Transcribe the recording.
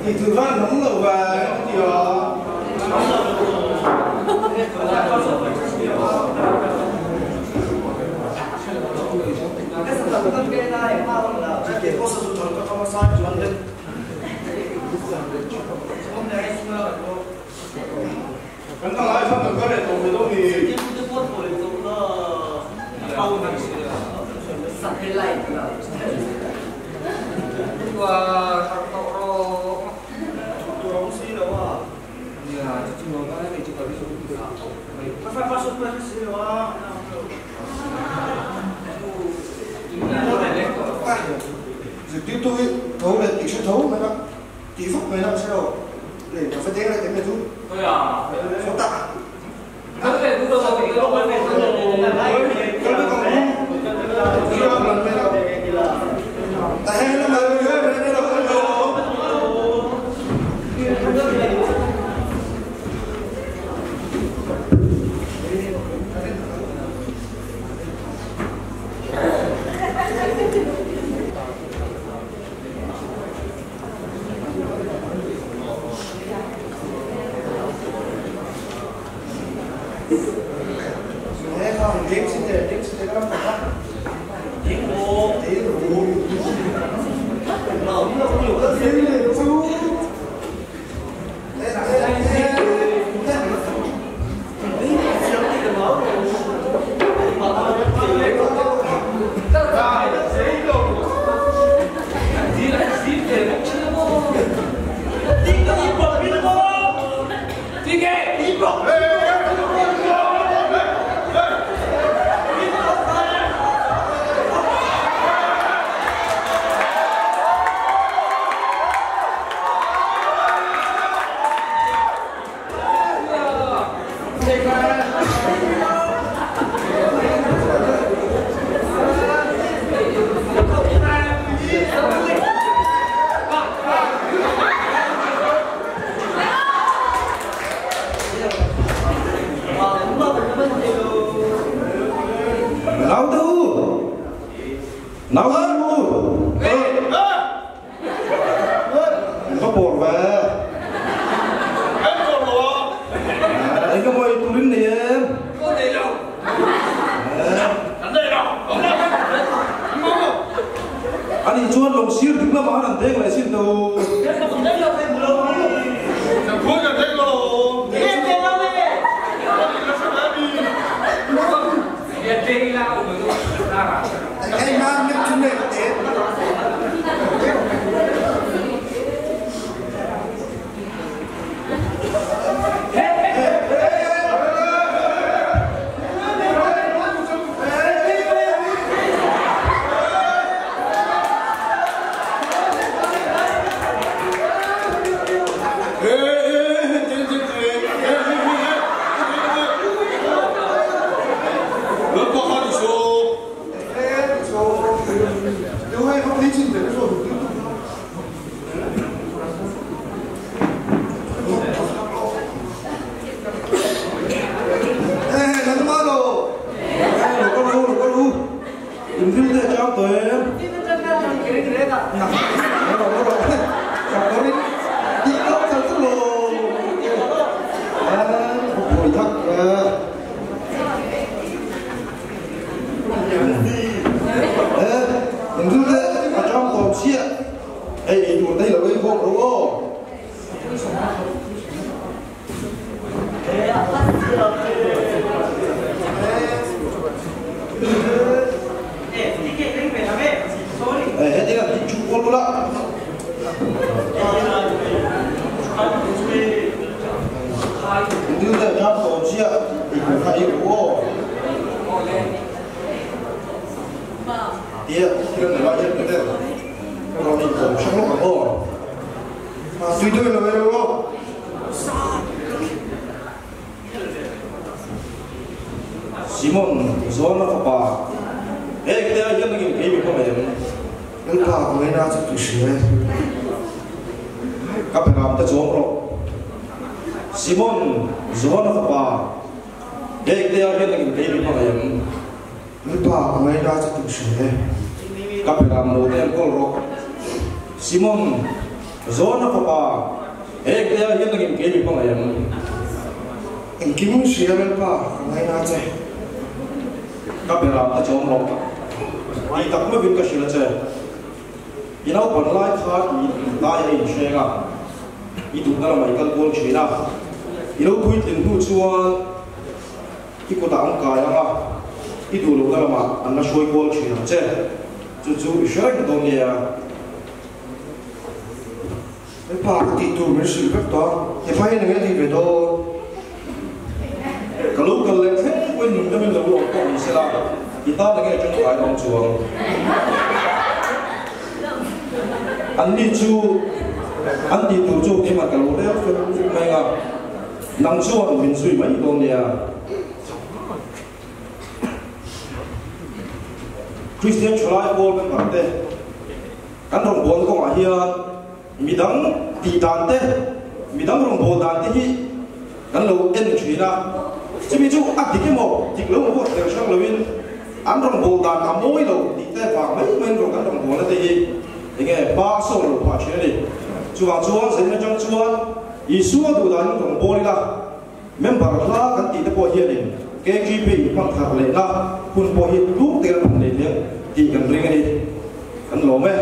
thì thử văn nóng lẩu và thì cái sản phẩm tân cây này bao là cái có sử dụng cho không sai chuẩn đấy vẫn còn lại sản phẩm có để tổng với thì cái phốt của để tổng nó bao năng sạch hay lại và tôi xí đâu à nhà chúng nó nói về chúng ta đi xuống phải phát xuất phải xí đâu à dự kiến tôi thấu là tỷ số thấu mà đó tỷ phút mà nó sẽ đâu để nó phải thế là cái này chút tôi à số tạ cái này cũng đâu thì đâu phải tại hay là Simon, zona apa? Kita aja lagi game kau macam. Entah, kau ini ada tu sih. Kau peram tu jomro. Simon, zona apa? Kita aja lagi game kau macam. Entah, kau ini ada tu sih. Kau peram tu yang kau ro. Simon, zona ko pa ek dia hian ngin ke mi pang ayam in kim sial pa ngai na che ka bera ta chom ro ai tak ma bin ka shila che inau ban lai kha i lai ai shenga i du na mai kal bol china inau pui tin nu chuan ki ko ta ang ka ya nga i du lo na ma an na shoi bol china che chu chu shrak dong ya pa ti tu me si vek to e fa ne ngai ve do kalau kalau le the ko nu da men lo lo ko ni sela kita da ngai chung kai dong chuang an ni chu an ti tu chu ke ma kalau le fe mai ga nang chuan min sui mai dong ya Christian Cholai Bol kan arte kan rong bol ko ma hian midang ti dan te midang rong bol dan te hi kan lo en china chimi chu ak dik mo dik lo mo ter sang lovin an rong bol dan amoi lo dik te fa mai men rong kan rong bol te hi nge ba so lo pa chine ni chuang chuang sen na chang chuan i suwa du dan rong bol la member la kan ti te po hian ni KGB pang thar le na kun po hi lu te kan le le ti kan ring ni kan lo me